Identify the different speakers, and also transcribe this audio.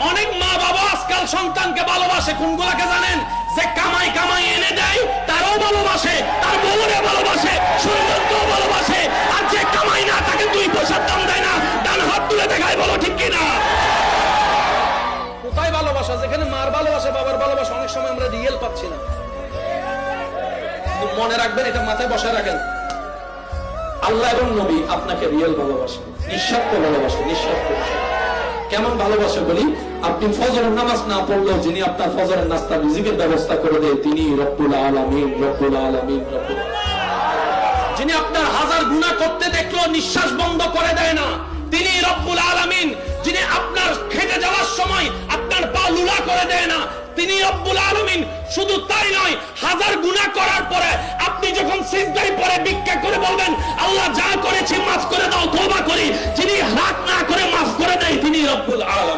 Speaker 1: অনেক মা বাবা আজকাল সন্তানকে ভালোবাসে কোনগুলাকে জানেন? যে কামাই কামাই এনে দেয় তারও ভালোবাসে, তার বউরে ভালোবাসে, সন্তানকেও ভালোবাসে, আর যে কামাই না তাকে 2 পয়সার দাম দেয় না, ডান হাত তুলে দেখায়, বলো ঠিক কিনা? কোথায় ভালোবাসা? যেখানে মার ভালোবাসা, বাবার ভালোবাসা অনেক সময় আমরা রিয়েল পাচ্ছি না। মনে রাখবেন, এটা মাথায় বসায় রাখেন, আল্লাহ এবং নবী আপনাকে রিয়েল ভালোবাসে, নিঃস্বার্থ ভালোবাসে, নিঃস্বার্থ। কেমন ভালোবাসে বলি, আপনি ফজরের নামাজ না পড়লেও যিনি আপনার ফজরের নাস্তা রিজিকের ব্যবস্থা করে দেয় তিনি রব্বুল আলামিন, রব্বুল আলামিন, রব্বুল। যিনি আপনার 1000 গুনাহ করতে দেখলো নিঃশ্বাস বন্ধ করে দেয় না তিনি রব্বুল আলামিন। যিনি আপনার খেতে যাওয়ার সময় আপনার পা লুলা করে দেয় না তিনি রব্বুল আলামিন। শুধু তাই নয়, 1000 গুনাহ করার পরে আপনি যখন সিজদায় পড়ে ভিক্ষা করে বলবেন আল্লাহ যা করেছি মাফ করে দাও, তওবা করি, যিনি রাগ না করে মাফ করে দেয় তিনি রব্বুল আলামিন।